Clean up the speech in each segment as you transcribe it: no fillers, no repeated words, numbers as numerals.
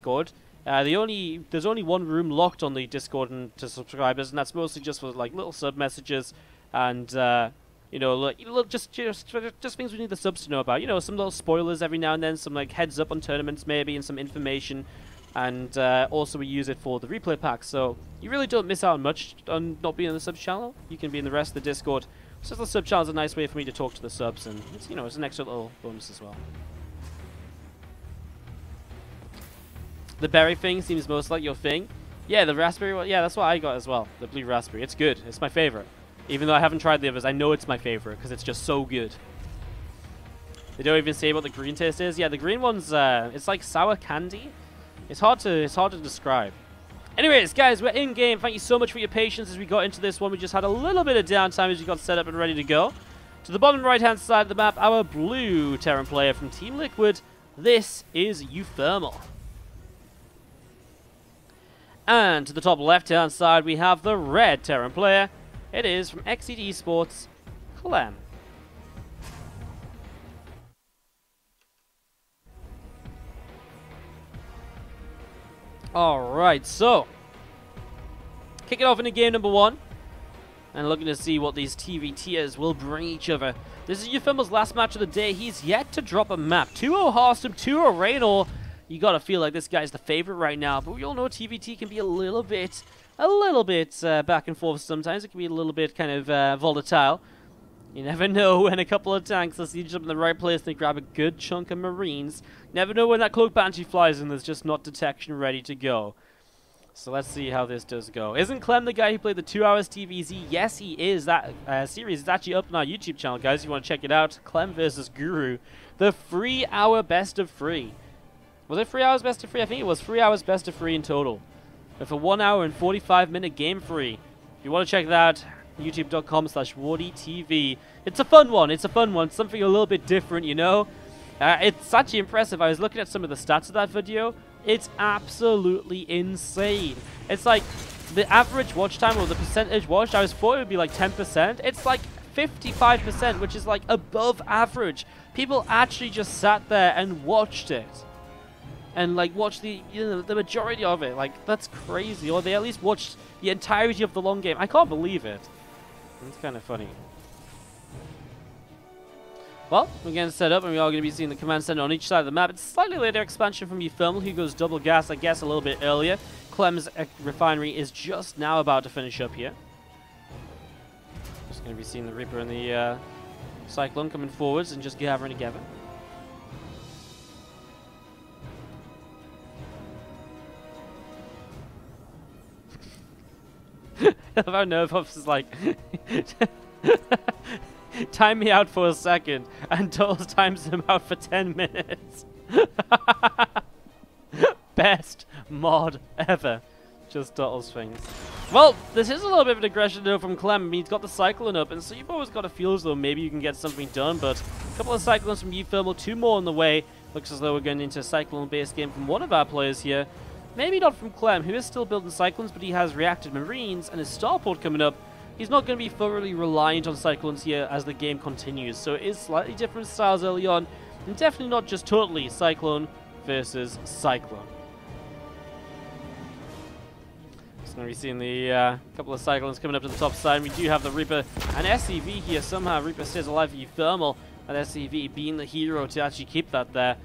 Discord. There's only one room locked on the Discord and to subscribers, and that's mostly just for like little sub messages and you know, just things we need the subs to know about. You know, some little spoilers every now and then, some like heads up on tournaments maybe, and some information. And also we use it for the replay pack, so you really don't miss out much on not being in the subs channel. You can be in the rest of the Discord. So the sub channel is a nice way for me to talk to the subs, and it's, you know, it's an extra little bonus as well. The berry thing seems most like your thing. Yeah, the raspberry one. Yeah, that's what I got as well. The blue raspberry. It's good. It's my favorite. Even though I haven't tried the others, I know it's my favorite because it's just so good. They don't even say what the green taste is. Yeah, the green one's it's like sour candy. It's hard to describe. Anyways, guys, we're in game. Thank you so much for your patience as we got into this one. We just had a little bit of downtime as we got set up and ready to go. To the bottom right-hand side of the map, our blue Terran player from Team Liquid. This is uThermal. And to the top left-hand side, we have the red Terran player. It is from Exceed Esports, Clem. Alright, so kick it off into game number 1. And looking to see what these TvTers will bring each other. This is uThermal's last match of the day. He's yet to drop a map. 2-0 Harstum, 2-0 Raynor. You gotta feel like this guy's the favorite right now. But we all know TvT can be a little bit back and forth sometimes. It can be a little bit kind of volatile. You never know when a couple of tanks will see each other in the right place and they grab a good chunk of Marines. Never know when that Cloak Banshee flies and there's just not detection ready to go. So let's see how this does go. Isn't Clem the guy who played the 2 hours TvZ? Yes, he is. That series is actually up on our YouTube channel, guys. If you want to check it out, Clem versus Guru. The 3 hour best of 3. Was it 3 hours best of 3? I think it was 3 hours best of 3 in total. With a 1 hour and 45-minute game free. If you want to check that out, youtube.com/WardiTV. It's a fun one. It's a fun one. Something a little bit different, you know. It's actually impressive. I was looking at some of the stats of that video. It's absolutely insane. It's like the average watch time or the percentage watched, I thought it would be like 10%. It's like 55%, which is like above average. People actually just sat there and watched it. And like watched the majority of it. Like, that's crazy. Or they at least watched the entirety of the long game. I can't believe it. It's kind of funny. Well, we're getting set up and we are going to be seeing the command center on each side of the map. It's a slightly later expansion from uThermal, who goes double gas, I guess, a little bit earlier. Clem's refinery is just now about to finish up here. Just going to be seeing the Reaper and the Cyclone coming forwards and just gathering together. How nervous is like... Time me out for a second, and Toles times him out for 10 minutes. Best mod ever. Just Toles things. Well, this is a little bit of an aggression though from Clem. I mean, he's got the Cyclone up, and so you've always got to feel as though maybe you can get something done, but a couple of Cyclones from uThermal, 2 more on the way. Looks as though we're going into a Cyclone-based game from one of our players here. Maybe not from Clem, who is still building Cyclones, but he has reacted Marines, and his Starport coming up. He's not going to be thoroughly reliant on Cyclones here as the game continues, so it is slightly different styles early on, and definitely not just totally Cyclone versus Cyclone. Just going to be seeing the couple of Cyclones coming up to the top side. We do have the Reaper and SCV here. Somehow Reaper stays alive for uThermal, and SCV being the hero to actually keep that there.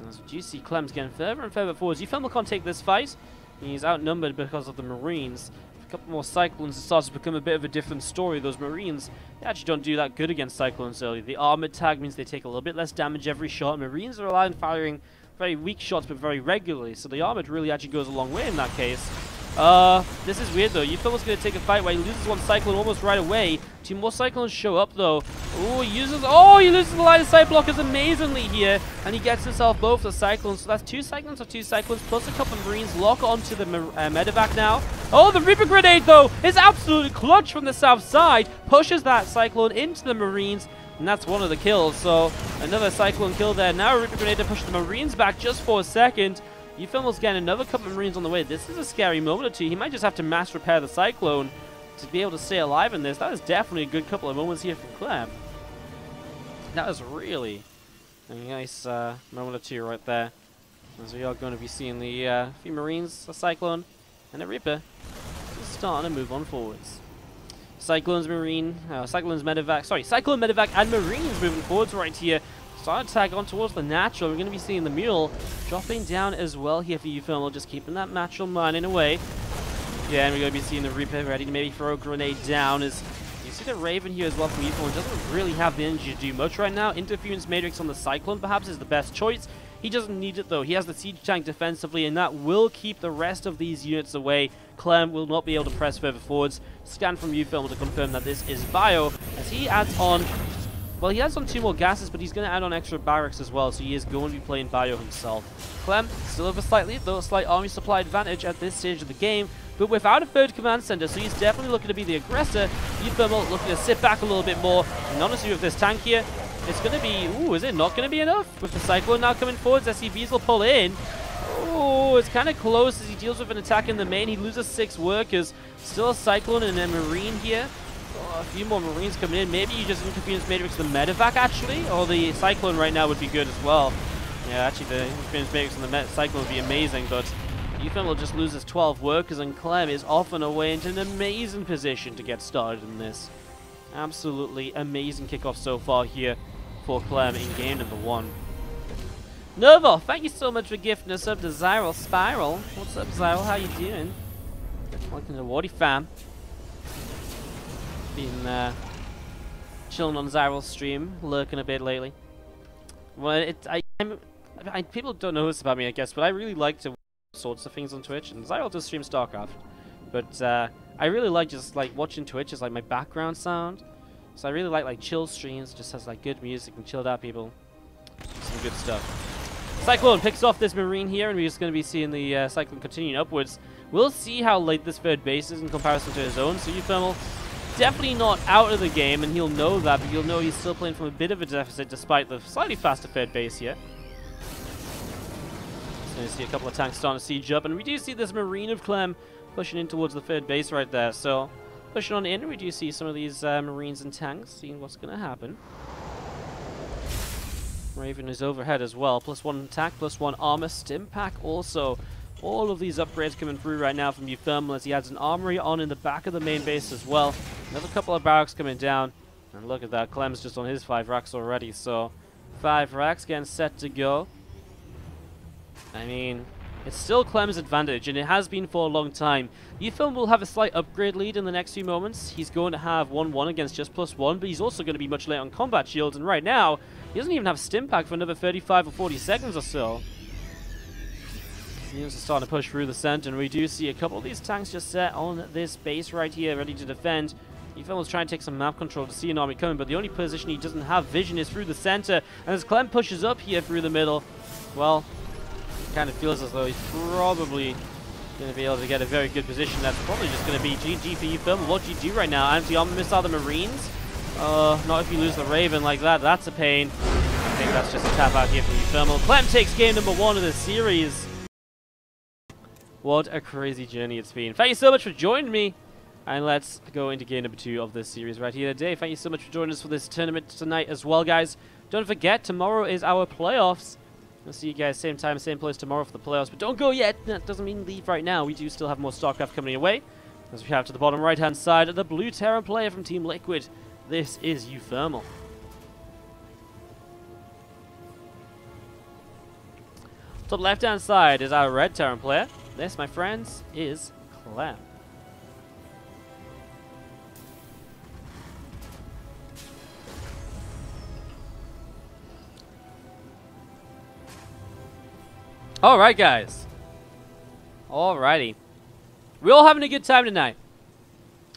As you see, Clem's getting further and further forwards. uThermal can't take this fight. He's outnumbered because of the Marines. A couple more Cyclones, it starts to become a bit of a different story. Those Marines, they actually don't do that good against Cyclones early. The armored tag means they take a little bit less damage every shot. Marines are allowed firing very weak shots, but very regularly. So the armored really actually goes a long way in that case. This is weird though. uThermal's going to take a fight where he loses one Cyclone almost right away. 2 more Cyclones show up though. Oh, he loses the line of sight blockers amazingly here, and he gets himself both the Cyclones. So that's 2 Cyclones or 2 Cyclones plus a couple of Marines lock onto the medevac now. Oh, the Reaper grenade though is absolutely clutch from the south side. Pushes that Cyclone into the Marines, and that's one of the kills. So another Cyclone kill there. Now a Reaper grenade to push the Marines back just for a second. uThermal's getting another couple of Marines on the way. This is a scary moment or two. He might just have to mass repair the Cyclone to be able to stay alive in this. That is definitely a good couple of moments here from Clem. That was really a nice moment or two right there. As we are going to be seeing the few Marines, a Cyclone, and a Reaper just starting to move on forwards. Cyclone's Medevac, Cyclone, Medevac, and Marines moving forwards right here. Starting to tag on towards the natural. We're going to be seeing the Mule dropping down as well here for uThermal, just keeping that natural mining away. Yeah, and we're going to be seeing the Reaper ready to maybe throw a grenade down. As you see the Raven here as well from uThermal, doesn't really have the energy to do much right now. Interference Matrix on the Cyclone perhaps is the best choice. He doesn't need it though. He has the siege tank defensively, and that will keep the rest of these units away. Clem will not be able to press further forwards. Scan from uThermal to confirm that this is Bio, as he adds on, well, he adds on 2 more gases, but he's going to add on extra barracks as well, so he is going to be playing Bio himself. Clem still over slightly, though a slight army supply advantage at this stage of the game, but without a third command center, so he's definitely looking to be the aggressor. uThermal looking to sit back a little bit more, and honestly with this tank here, it's going to be, ooh, is it not going to be enough? With the Cyclone now coming forwards, SCVs will pull in. Ooh, it's kind of close as he deals with an attack in the main. He loses 6 workers. Still a Cyclone and a Marine here. Oh, a few more Marines coming in. Maybe you just Interference Matrix the Medevac, actually. Or the Cyclone right now would be good as well. Yeah, actually, the Interference Matrix and the Cyclone would be amazing, but uThermal just loses 12 workers, and Clem is off and away into an amazing position to get started in this. Absolutely amazing kickoff so far here for Clem in game number 1. Novo, thank you so much for gifting us up to Zyral Spiral. What's up, Zyral? How you doing? Welcome to Wardy fam. Been chilling on Zyral's stream, lurking a bit lately. Well, people don't know this about me, I guess, but I really like to watch all sorts of things on Twitch, and Zyral does stream StarCraft. But I really like just watching Twitch as my background sound. So I really like chill streams, just has good music and chilled out people. Some good stuff. Cyclone picks off this Marine here, and we're just going to be seeing the Cyclone continuing upwards. We'll see how late this third base is in comparison to his own. So uThermal definitely not out of the game, and he'll know that, but you'll know he's still playing from a bit of a deficit despite the slightly faster third base here. So you see a couple of tanks starting to siege up, and we do see this Marine of Clem pushing in towards the third base right there. So pushing on in, we do see some of these Marines and tanks, seeing what's going to happen. Raven is overhead as well, +1 attack, +1 armor, stim pack also. All of these upgrades coming through right now from uThermal as he adds an armory on in the back of the main base as well. Another couple of barracks coming down, and look at that, Clem's just on his 5 racks already, so 5 racks getting set to go. I mean, it's still Clem's advantage, and it has been for a long time. uThermal will have a slight upgrade lead in the next few moments. He's going to have 1-1 against just +1, but he's also going to be much late on combat shields, and right now, he doesn't even have stim pack for another 35 or 40 seconds or so. Units are starting to push through the center, and we do see a couple of these tanks just set on this base right here, ready to defend. uThermal's trying to take some map control to see an army coming, but the only position he doesn't have vision is through the center. And as Clem pushes up here through the middle, well, it kind of feels as though he's probably going to be able to get a very good position. That's probably just going to be GG for uThermal. What do you do right now? Anti-armor missile the Marines? Not if you lose the Raven like that. That's a pain. I think that's just a tap out here for uThermal. Clem takes game number 1 of the series. What a crazy journey it's been. Thank you so much for joining me. And let's go into game number 2 of this series right here today. Thank you so much for joining us for this tournament tonight as well, guys. Don't forget, tomorrow is our playoffs. I'll see you guys same time, same place tomorrow for the playoffs. But don't go yet. That doesn't mean leave right now. We do still have more StarCraft coming away. As we have to the bottom right-hand side, the blue Terran player from Team Liquid. This is uThermal. Top left-hand side is our red Terran player. This, my friends, is Clem. Alright, guys. Alrighty. We're all having a good time tonight.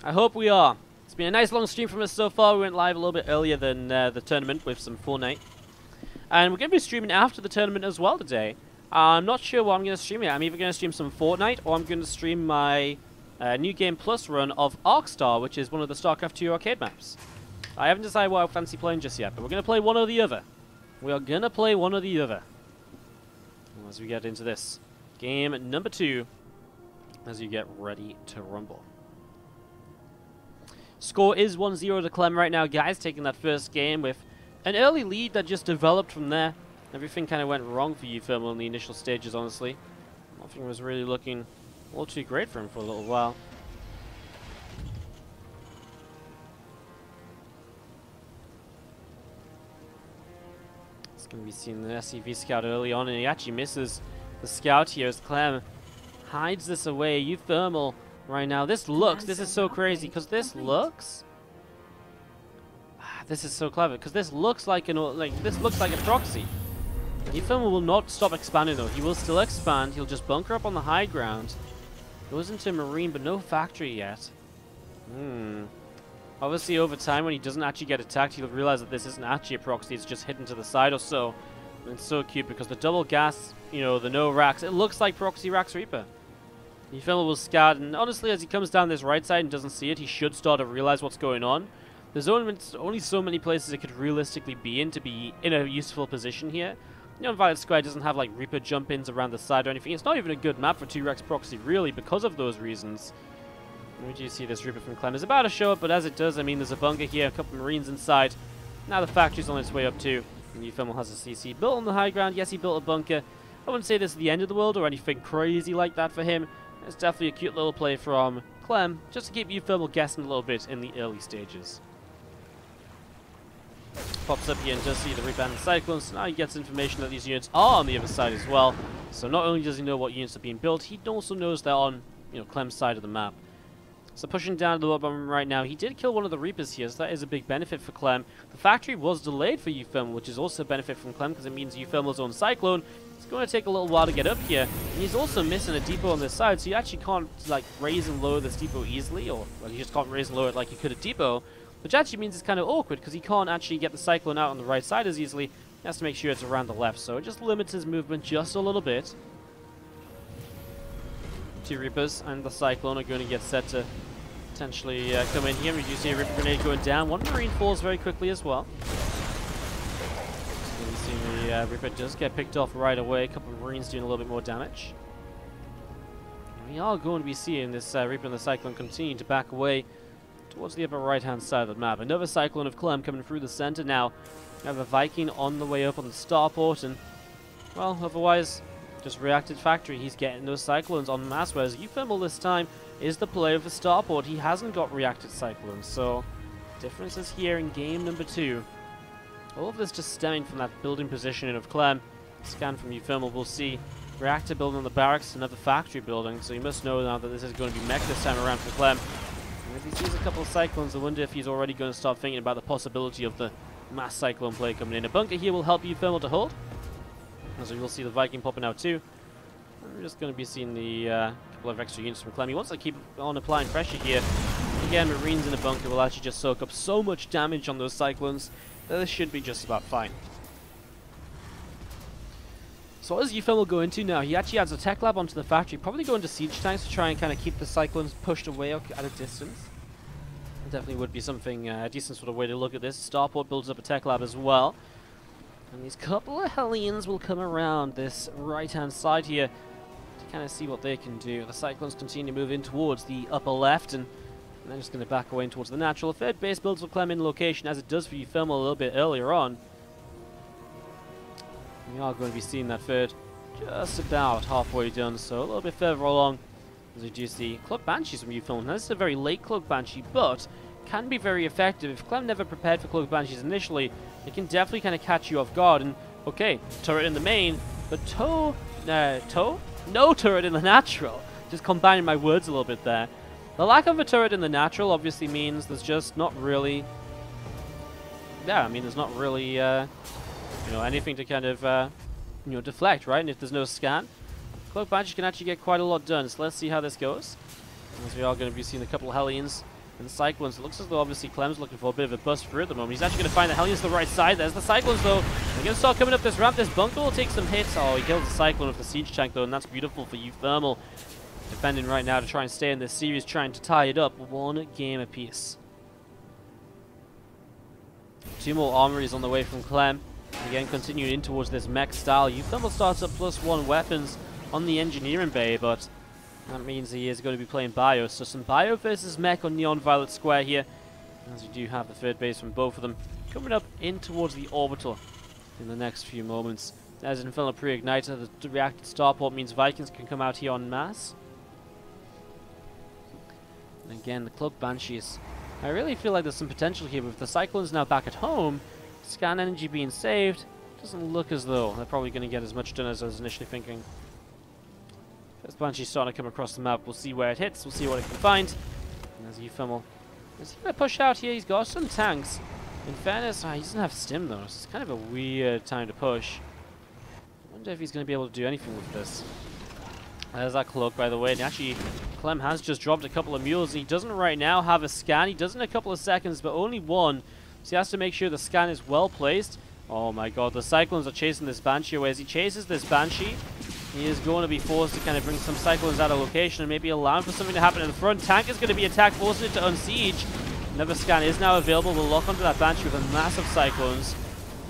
I hope we are. It's been a nice long stream from us so far. We went live a little bit earlier than the tournament with some Fortnite. And we're going to be streaming after the tournament as well today. I'm not sure what I'm going to stream yet. I'm either going to stream some Fortnite or I'm going to stream my New Game Plus run of Arkstar, which is one of the StarCraft 2 arcade maps. I haven't decided what I fancy playing just yet, but we're going to play one or the other. We are going to play one or the other. As we get into this game number 2, as you get ready to rumble. Score is 1-0 to Clem right now, guys, taking that first game with an early lead that just developed from there. Everything kind of went wrong for uThermal in the initial stages, honestly. Nothing was really looking all too great for him for a little while. It's going to be seeing the SCV scout early on, and he actually misses the scout here as Clem hides this away. uThermal right now. This is so crazy, because this looks... This is so clever, because this looks like a proxy. uThermal will not stop expanding though. He will still expand. He'll just bunker up on the high ground. Goes into marine, but no factory yet. Obviously, over time, when he doesn't actually get attacked, he'll realize that this isn't actually a proxy. It's just hidden to the side or so. And it's so cute because the double gas, you know, the no racks, it looks like proxy racks Reaper. uThermal will scout, and honestly, as he comes down this right side and doesn't see it, he should start to realize what's going on. There's only so many places it could realistically be in to be in a useful position here. You know, Violet Square doesn't have like Reaper jump-ins around the side or anything. It's not even a good map for 2-Rex proxy, really, because of those reasons. We do see this Reaper from Clem is about to show up, but as it does, I mean, there's a bunker here, a couple of Marines inside. Now the factory's on its way up too. And uThermal has a CC built on the high ground. Yes, he built a bunker. I wouldn't say this is the end of the world or anything crazy like that for him. It's definitely a cute little play from Clem, just to keep uThermal guessing a little bit in the early stages. Pops up here and does see the Reaper and the Cyclones. So now he gets information that these units are on the other side as well. So not only does he know what units are being built, he also knows they're on, you know, Clem's side of the map. So pushing down to the bottom right now, he did kill one of the Reapers here, so that is a big benefit for Clem. The factory was delayed for uThermal, which is also a benefit from Clem, because it means uThermal's own Cyclone is going to take a little while to get up here. And he's also missing a depot on this side, so you actually can't like raise and lower this depot easily, or well, you just can't raise and lower it like you could a depot, which actually means it's kind of awkward, because he can't actually get the Cyclone out on the right side as easily. He has to make sure it's around the left, so it just limits his movement just a little bit. 2 Reapers and the Cyclone are going to get set to potentially come in here. We do see a Ripper Grenade going down. One Marine falls very quickly as well. So you see the Ripper does get picked off right away. A couple of Marines doing a little bit more damage. And we are going to be seeing this Reaper and the Cyclone continue to back away towards the upper right-hand side of the map. Another Cyclone of Clem coming through the center now. We have a Viking on the way up on the starport, and, well, otherwise, just reacted factory. He's getting those Cyclones en masse, whereas uThermal this time is the player of the starport. He hasn't got reacted Cyclones, so differences here in game number 2. All of this just stemming from that building positioning of Clem. Scan from uThermal, we'll see reactor building on the barracks, another factory building, so you must know now that this is going to be mech this time around for Clem. And if he sees a couple of Cyclones, I wonder if he's already going to start thinking about the possibility of the mass Cyclone play coming in. A bunker here will help uThermal to hold, as we will see the Viking popping out too. And we're just going to be seeing the couple of extra units from Clem. He wants to keep on applying pressure here. Again, Marines in a bunker will actually just soak up so much damage on those Cyclones that this should be just about fine. So what does uThermal go into now? He actually adds a tech lab onto the factory, probably go into siege tanks to try and kind of keep the Cyclones pushed away at a distance. It definitely would be something, a decent sort of way to look at this. Starport builds up a tech lab as well. And these couple of Hellions will come around this right-hand side here to kind of see what they can do. The Cyclones continue to move in towards the upper left, and they're just going to back away towards the natural. Third base builds will Clem in location, as it does for uThermal a little bit earlier on. We are going to be seeing that third just about halfway done, so a little bit further along as we do see Cloak Banshees from uThermal. Now this is a very late Cloak Banshee, but can be very effective. If Clem never prepared for Cloak Banshees initially, it can definitely kind of catch you off guard. And okay, turret in the main, but no turret in the natural. Just combining my words a little bit there. The lack of a turret in the natural obviously means there's just not really, there's not really, you know, anything to kind of, you know, deflect, right? And if there's no scan, Cloak Banshee can actually get quite a lot done. So let's see how this goes. As we are going to be seeing a couple of Hellions and Cyclones. It looks as though obviously Clem's looking for a bit of a bust through at the moment. He's actually going to find the Hellions to the right side. There's the Cyclones though. They're going to start coming up this ramp. This bunker will take some hits. Oh, he kills the Cyclone with the siege tank though, and that's beautiful for uThermal. Defending right now to try and stay in this series, trying to tie it up 1 game apiece. 2 more armories on the way from Clem. Again, continuing in towards this mech style. uThermal starts up +1 weapons on the engineering bay, but that means he is going to be playing bio. So some bio versus mech on Neon Violet Square here. As we do have the third base from both of them coming up in towards the orbital. in the next few moments. As Inferno pre-ignites, the reacted starport means Vikings can come out here en masse. And again, the Cloak Banshees. I really feel like there's some potential here with the Cyclones now back at home. Scan energy being saved. Doesn't look as though they're probably going to get as much done as I was initially thinking. First Banshee's starting to come across the map. We'll see where it hits. We'll see what it can find. And there's uThermal. Is he going to push out here? He's got some tanks. In fairness, he doesn't have stim though, so it's kind of a weird time to push. I wonder if he's going to be able to do anything with this. There's that cloak, by the way. And actually, Clem has just dropped a couple of mules. He doesn't right now have a scan. He does in a couple of seconds, but only one. So he has to make sure the scan is well placed. Oh my god, the Cyclones are chasing this Banshee away. As he chases this Banshee, he is going to be forced to kind of bring some Cyclones out of location and maybe allow for something to happen in the front. Tank is going to be attacked, forcing it to unsiege. Another scan is now available. We'll lock onto that Banshee with a massive Cyclones.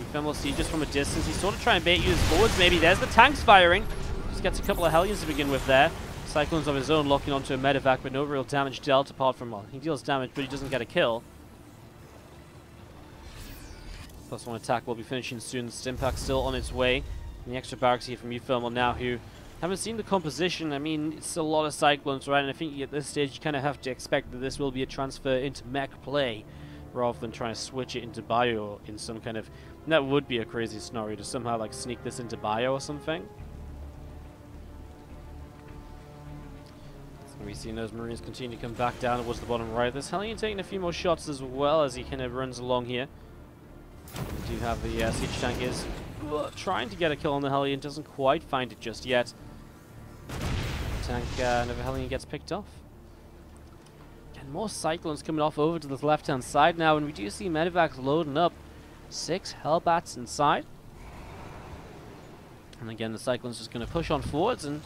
uThermal sieges from a distance. He's sort of trying to bait you forwards maybe. There's the tanks firing. Just gets a couple of Hellions to begin with there. Cyclones of his own locking onto a medevac, but no real damage dealt apart from, well, he deals damage, but he doesn't get a kill. +1 attack will be finishing soon. The Stimpack still on its way. And the extra barracks here from uThermal now, who haven't seen the composition. I mean, it's a lot of Cyclones, right? And I think at this stage you kind of have to expect that this will be a transfer into mech play rather than trying to switch it into bio in some kind of... That would be a crazy scenario to somehow like sneak this into bio or something. So we've seen those Marines continue to come back down towards the bottom right. This Hellion taking a few more shots as well as he kind of runs along here. We do have the siege tank is trying to get a kill on the Hellion, doesn't quite find it just yet. Tank, another Hellion gets picked off. Again, more Cyclones coming off over to the left-hand side now, and we do see medevacs loading up. 6 Hellbats inside. And again, the Cyclones just going to push on forwards and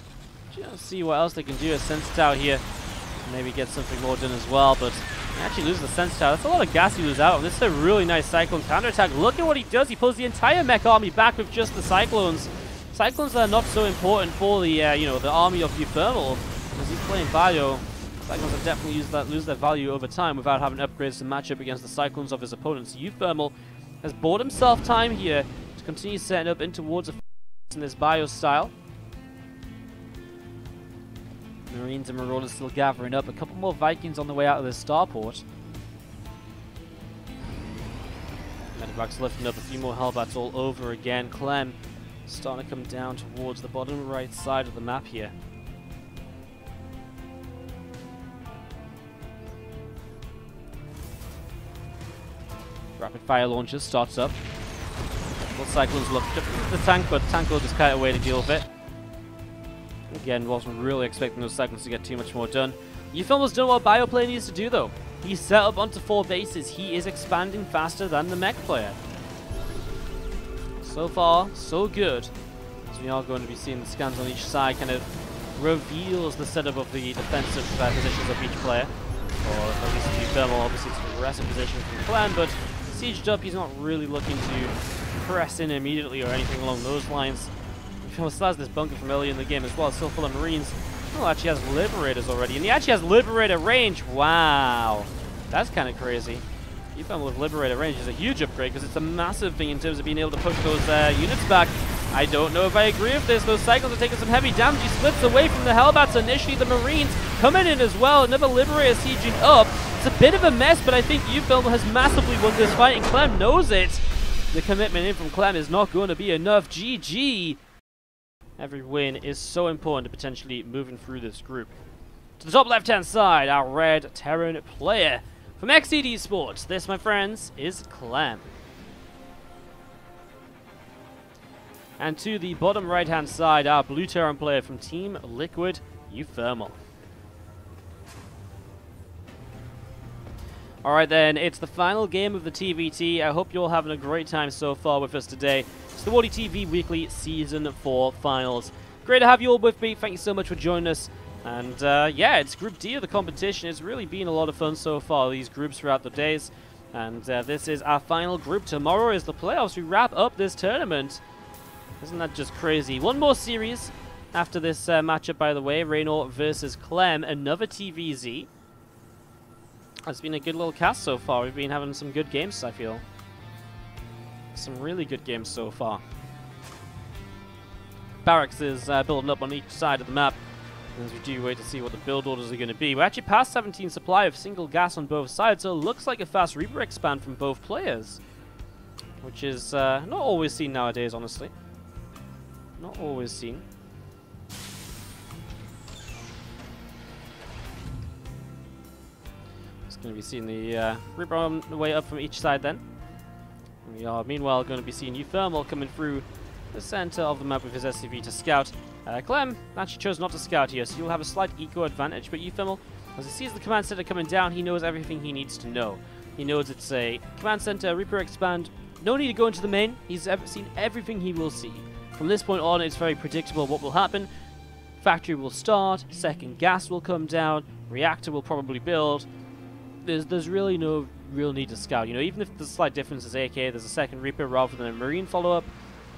just see what else they can do. A Sense Tower here, maybe get something more done as well, but he actually loses the Sense Tower. That's a lot of gas he loses out, and this is a really nice Cyclone counterattack. Look at what he does. He pulls the entire mech army back with just the Cyclones. Cyclones are not so important for the, you know, the army of uThermal. As he's playing bio, Cyclones have definitely lose their value over time without having upgrades to match up against the Cyclones of his opponents. uThermal has bought himself time here to continue setting up in towards a in this bio style. Marines and Marauders still gathering up. A couple more Vikings on the way out of this starport. Medevac's lifting up a few more Hellbats all over again. Clem starting to come down towards the bottom right side of the map here. Rapid fire launcher starts up. Well, Cyclones look at the tank, but tank will just kite away to deal with it. Again, wasn't really expecting those Cyclones to get too much more done. uThermal's done what Bioplay needs to do though. He's set up onto 4 bases. He is expanding faster than the mech player. So far, so good. As we are going to be seeing the scans on each side kind of reveals the setup of the defensive positions of each player. Or at least uThermal, obviously it's an aggressive position from Clem, but sieged up, he's not really looking to press in immediately or anything along those lines. He still has this bunker from earlier in the game as well, still full of Marines. Oh, actually has Liberators already, and he actually has Liberator range. Wow, that's kind of crazy. uThermal with Liberator range is a huge upgrade because it's a massive thing in terms of being able to push those units back. I don't know if I agree with this. Those Cyclones are taking some heavy damage. He splits away from the Hellbats initially. The Marines coming in as well. Another Liberator sieging up. It's a bit of a mess, but I think uThermal has massively won this fight, and Clem knows it. The commitment in from Clem is not going to be enough. GG. Every win is so important to potentially moving through this group. To the top left-hand side, our red Terran player from XCD Sports. This, my friends, is Clem. And to the bottom right-hand side, our blue Terran player from Team Liquid, uThermal. Alright then, it's the final game of the TvT. I hope you're all having a great time so far with us today. It's the WardiTV Weekly Season 4 Finals. Great to have you all with me. Thank you so much for joining us. And yeah, it's Group D of the competition. It's really been a lot of fun so far, these groups throughout the days. And this is our final group. Tomorrow is the playoffs. We wrap up this tournament. Isn't that just crazy? One more series after this matchup, by the way. Raynor versus Clem. Another TVZ. It's been a good little cast so far. We've been having some good games, I feel. Some really good games so far. Barracks is building up on each side of the map, as we do wait to see what the build orders are going to be. We're actually past 17 supply of single gas on both sides, so it looks like a fast Reaper expand from both players, which is not always seen nowadays, honestly. Not always seen. It's going to be seeing the Reaper on the way up from each side then. We are meanwhile going to be seeing uThermal coming through the center of the map with his SCV to scout. Clem actually chose not to scout here, so you'll have a slight eco advantage, but uThermal, as he sees the command center coming down, he knows everything he needs to know. He knows it's a command center, Reaper expand, no need to go into the main, he's seen everything he will see. From this point on, it's very predictable what will happen. Factory will start, second gas will come down, reactor will probably build. There's really no real need to scout. You know, even if the slight difference is AK, there's a second Reaper rather than a Marine follow-up.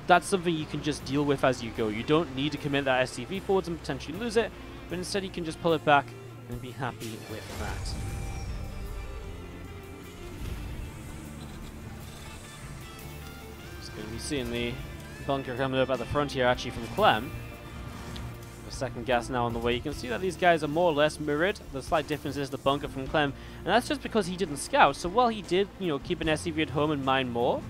That's something you can just deal with as you go. You don't need to commit that SCV forwards and potentially lose it, but instead you can just pull it back and be happy with that. Just going to be seeing the bunker coming up at the front here actually from Clem. The second gas now on the way. You can see that these guys are more or less mirrored. The slight difference is the bunker from Clem, and that's just because he didn't scout. So while he did, you know, keep an SCV at home and mine more,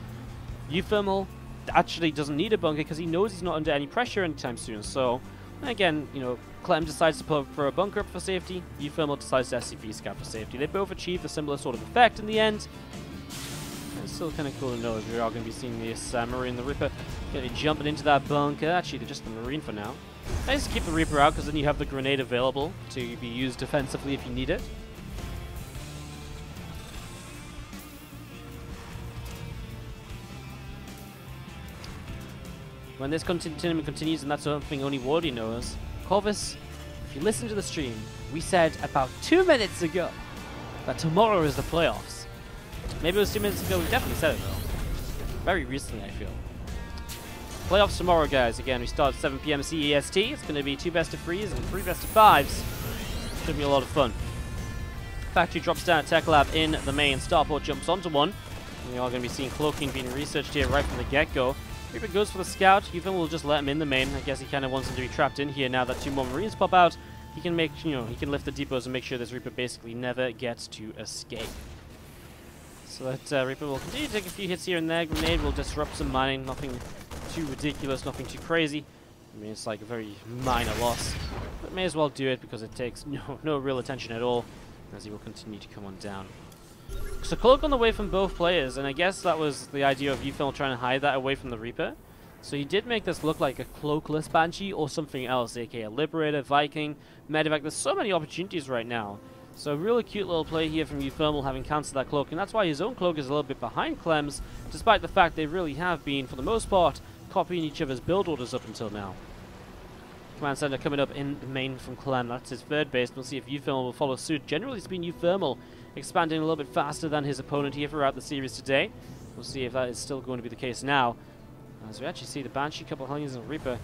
uThermal actually doesn't need a bunker because he knows he's not under any pressure anytime soon. So again, you know, Clem decides to put for a bunker up for safety, uThermal decides to SCV scout for safety. They both achieve a similar sort of effect in the end. It's still kind of cool to know as we are going to be seeing this Marine, the Reaper, going to be jumping into that bunker. Actually, they're just the Marine for now. Nice to keep the Reaper out because then you have the grenade available to be used defensively if you need it. When this tournament continues, and that's something only Wardy knows, Corvus, if you listen to the stream, we said about 2 minutes ago that tomorrow is the playoffs. Maybe it was 2 minutes ago, we definitely said it though. Very recently, I feel. Playoffs tomorrow, guys. Again, we start at 7 PM CEST. It's going to be 2 best-of-3s and 3 best-of-5s. Should be a lot of fun. Factory drops down at Tech Lab in the main. Starport jumps onto one. We are going to be seeing cloaking being researched here right from the get-go. Reaper goes for the scout. uThermal will just let him in the main. I guess he kind of wants him to be trapped in here now that 2 more Marines pop out. He can make, you know, he can lift the depots and make sure this Reaper basically never gets to escape. So that Reaper will continue to take a few hits here and there. Grenade will disrupt some mining. Nothing too ridiculous, nothing too crazy. I mean, it's like a very minor loss, but may as well do it because it takes no real attention at all as he will continue to come on down. So cloak on the way from both players, and I guess that was the idea of uThermal trying to hide that away from the Reaper. So he did make this look like a cloakless Banshee or something else, aka a Liberator, Viking, Medevac. There's so many opportunities right now. So a really cute little play here from uThermal having cancelled that cloak, and that's why his own cloak is a little bit behind Clem's, despite the fact they really have been, for the most part, copying each other's build orders up until now. Command center coming up in the main from Clem. That's his third base. We'll see if uThermal will follow suit. Generally, it's been uThermal expanding a little bit faster than his opponent here throughout the series today. We'll see if that is still going to be the case now. As we actually see the Banshee, couple of Hellions and Reaper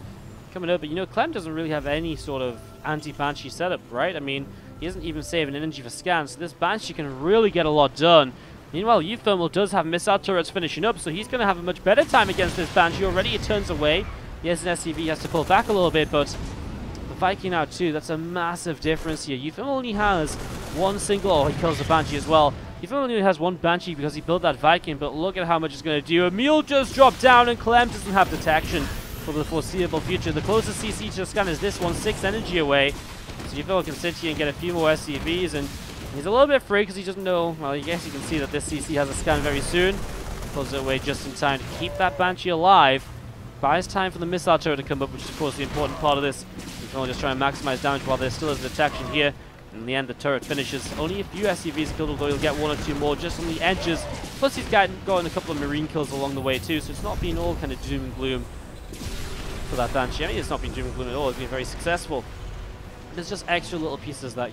coming up. But you know, Clem doesn't really have any sort of anti-Banshee setup, right? I mean, he isn't even saving energy for scans, so this Banshee can really get a lot done. Meanwhile, uThermal does have missile turrets finishing up, so he's going to have a much better time against this Banshee. Already it turns away. Yes, an SCV has to pull back a little bit, but the Viking out too, that's a massive difference here. uThermal only has one single, oh, he kills the Banshee as well. uThermal only has one Banshee because he built that Viking, but look at how much it's going to do. Emil just dropped down, and Clem doesn't have detection for the foreseeable future. The closest CC to scan is this one, 6 energy away. So uThermal can sit here and get a few more SCVs, and he's a little bit afraid because he doesn't know. Well, I guess you can see that this CC has a scan very soon. Pulls it away just in time to keep that Banshee alive. Buys time for the missile turret to come up, which is of course the important part of this. uThermal just trying to maximize damage while there still is detection here. In the end, the turret finishes. Only a few SCVs killed, although he'll get 1 or 2 more just on the edges. Plus he's gotten a couple of Marine kills along the way too, so it's not been all kind of doom and gloom for that Banshee. I mean, it's not been doom and gloom at all. It's been very successful. There's just extra little pieces that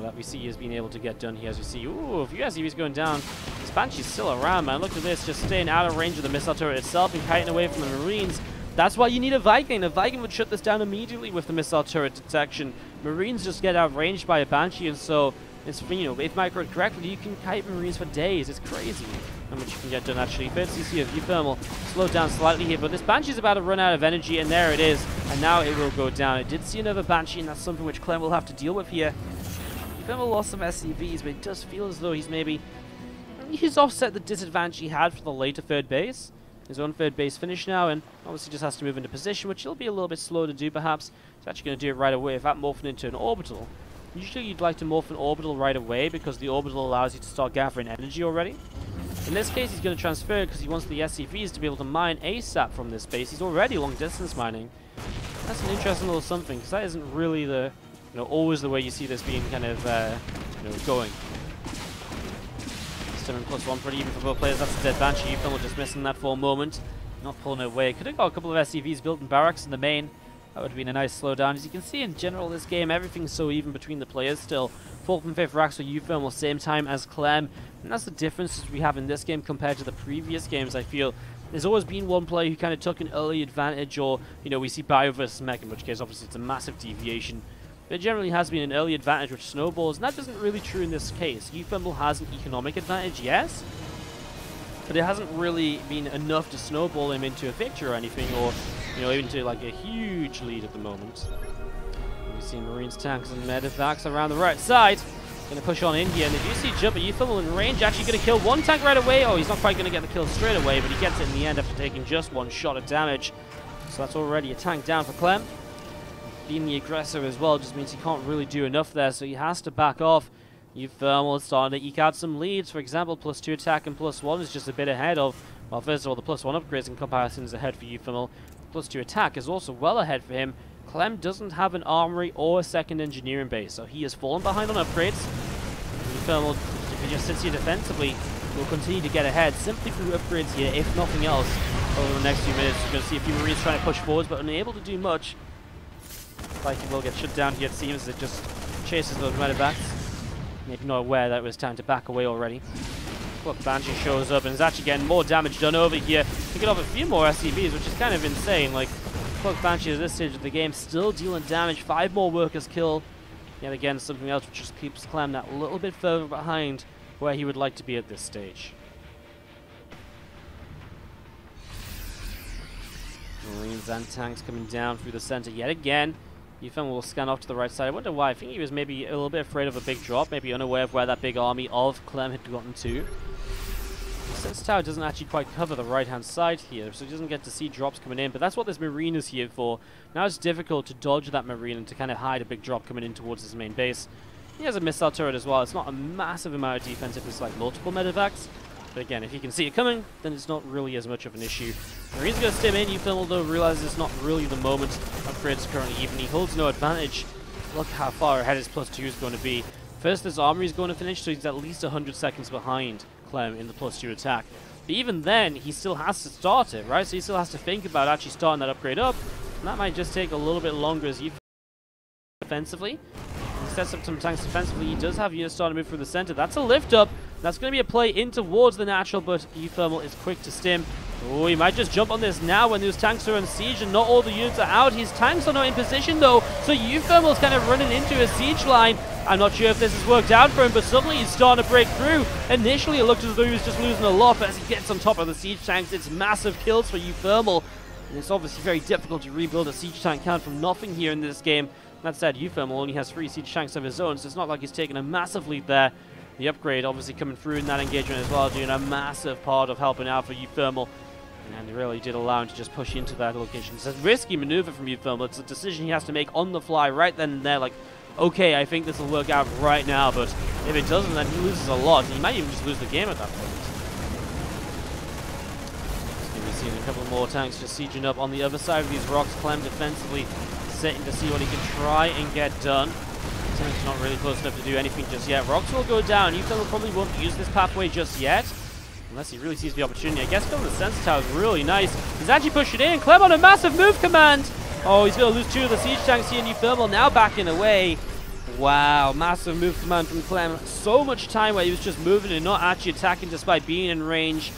that we see as being able to get done here. As you see, ooh, a few SCVs going down. This Banshee's still around, man. Look at this, just staying out of range of the missile turret itself and kiting away from the Marines. That's why you need a Viking. A Viking would shut this down immediately with the missile turret detection. Marines just get outranged by a Banshee, and so it's, you know, if microed correctly, you can kite Marines for days. It's crazy. how much you can get done actually. First you see uThermal slowed down slightly here, but this Banshee's about to run out of energy, and there it is. And now it will go down. I did see another Banshee, and that's something which Clem will have to deal with here. uThermal lost some SCVs, but it does feel as though he's offset the disadvantage he had for the later third base. His own third base finished now, and obviously just has to move into position, which he'll be a little bit slow to do perhaps. He's actually going to do it right away without morphing into an orbital. Usually you'd like to morph an orbital right away because the orbital allows you to start gathering energy already. In this case, he's going to transfer because he wants the SCVs to be able to mine ASAP from this base. He's already long distance mining. That's an interesting little something, because that isn't really the, always the way you see this being kind of, going. Stimming +1 pretty even for both players. That's a dead Banshee. uThermal just missing that for a moment. Not pulling it away. Could have got a couple of SCVs built in barracks in the main. That would have been a nice slowdown. As you can see in general this game, everything's so even between the players still. 4th and 5th racks for uThermal, same time as Clem. And that's the differences we have in this game compared to the previous games, I feel. There's always been one player who kind of took an early advantage, or, we see Bio versus Mech, in which case obviously it's a massive deviation. But it generally has been an early advantage which snowballs, and that isn't really true in this case. uThermal has an economic advantage, yes, but it hasn't really been enough to snowball him into a victory or anything, or into like a huge lead at the moment. We see Marines, tanks, and medevacs around the right side. Going to push on in here, and if you see Jumper, uThermal in range, actually going to kill one tank right away. Oh, he's not quite going to get the kill straight away, but he gets it in the end after taking just one shot of damage. So that's already a tank down for Clem. Being the aggressor as well just means he can't really do enough there, so he has to back off. uThermal is starting to eke out some leads. For example, +2 attack and +1 is just a bit ahead of, well, first of all, the +1 upgrades in comparison is ahead for uThermal. +2 attack is also well ahead for him. Clem doesn't have an armory or a second engineering base, so he has fallen behind on upgrades. uThermal, if he just sits here defensively, will continue to get ahead simply through upgrades here, if nothing else. Over the next few minutes, you're going to see a few Marines trying to push forwards, but unable to do much. Like he will get shut down here, it seems, as it just chases those medevacs. Maybe not aware that it was time to back away already. Look, Banshee shows up and is actually getting more damage done over here. Picking off a few more SCVs, which is kind of insane. Like, look, Banshee at this stage of the game still dealing damage. 5 more workers killed. Yet again, something else which just keeps Clem that little bit further behind where he would like to be at this stage. Marines and tanks coming down through the center yet again. uThermal will scan off to the right side. I wonder why. I think he was maybe a little bit afraid of a big drop, maybe unaware of where that big army of Clem had gotten to. The Sense Tower doesn't actually quite cover the right-hand side here, so he doesn't get to see drops coming in, but that's what this Marine is here for. Now it's difficult to dodge that Marine and to kind of hide a big drop coming in towards his main base. He has a missile turret as well. It's not a massive amount of defense if it's like multiple medevacs. But again, if you can see it coming, then it's not really as much of an issue. Marine's going to stim in. uThermal, though, realizes it's not really the moment. Upgrades are currently even. He holds no advantage. Look how far ahead his +2 is going to be. First, his armory is going to finish, so he's at least 100 seconds behind Clem in the +2 attack. But even then, he still has to start it, right? So he still has to think about actually starting that upgrade up. And that might just take a little bit longer as uThermal defensively. He sets up some tanks defensively. He does have units starting to move through the center. That's a lift up. That's going to be a play in towards the natural, but uThermal is quick to stim. Oh, he might just jump on this now when those tanks are on siege and not all the units are out. His tanks are not in position though, so uThermal is kind of running into a siege line. I'm not sure if this has worked out for him, but suddenly he's starting to break through. Initially it looked as though he was just losing a lot, but as he gets on top of the siege tanks, it's massive kills for uThermal. And it's obviously very difficult to rebuild a siege tank count from nothing here in this game. That said, uThermal only has 3 siege tanks of his own, so it's not like he's taking a massive lead there. The upgrade obviously coming through in that engagement as well, doing a massive part of helping out for uThermal. And it really did allow him to just push into that location. It's a risky maneuver from uThermal. It's a decision he has to make on the fly right then and there. Like, okay, I think this will work out right now, but if it doesn't, then he loses a lot. He might even just lose the game at that point. We've seen a couple more tanks just sieging up on the other side of these rocks. Clem defensively sitting to see what he can try and get done. Tank's not really close enough to do anything just yet. Rocks will go down. uThermal probably won't use this pathway just yet, unless he really sees the opportunity. I guess killing the Sense Tower is really nice. He's actually pushing in. Clem on a massive move command. Oh, he's going to lose 2 of the siege tanks here, and uThermal now backing away. Wow, massive move command from Clem. So much time where he was just moving and not actually attacking despite being in range.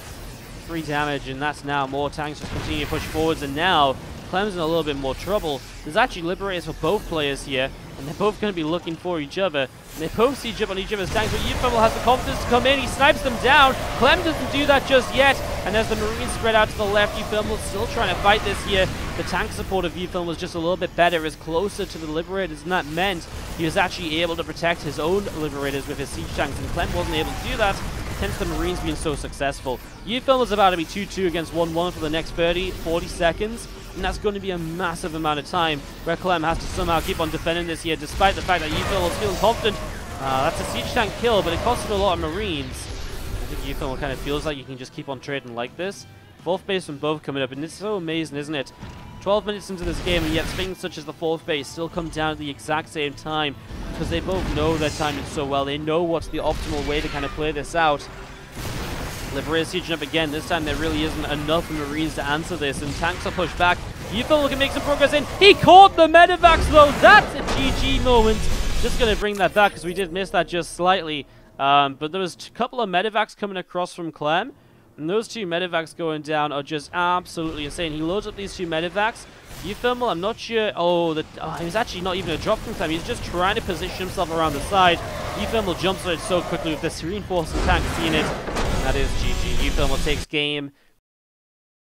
3 damage, and that's now more tanks just continue to push forwards, and now Clem's in a little bit more trouble. There's actually liberators for both players here. and they're both going to be looking for each other. And they both siege up on each other's tanks, but uThermal has the confidence to come in. He snipes them down. Clem doesn't do that just yet, and as the Marines spread out to the left, uThermal's still trying to fight this here. The tank support of uThermal was just a little bit better, is closer to the Liberators, and that meant he was actually able to protect his own Liberators with his siege tanks, and Clem wasn't able to do that, hence the Marines being so successful. uThermal's about to be 2-2 against 1-1 for the next 40 seconds, and that's going to be a massive amount of time where Clem has to somehow keep on defending this here, despite the fact that uThermal's feeling confident. That's a siege tank kill, but it costed a lot of Marines. I think uThermal kind of feels like you can just keep on trading like this. Fourth base from both coming up, and it's so amazing, isn't it? 12 minutes into this game, and yet things such as the fourth base still come down at the exact same time, because they both know their timing so well. They know what's the optimal way to kind of play this out. Liberators sieging up again. This time there really isn't enough Marines to answer this, and tanks are pushed back. uThermal can make some progress in. He caught the medevacs though. That's a GG moment. Just going to bring that back because we did miss that just slightly. But there was a couple of medevacs coming across from Clem, and those two medevacs going down are just absolutely insane. He loads up these two medevacs. uThermal, I'm not sure. Oh, he was actually not even a drop from Clem. He's just trying to position himself around the side. uThermal jumps on it so quickly with this reinforcing tank, seeing it. That is GG. uThermal takes game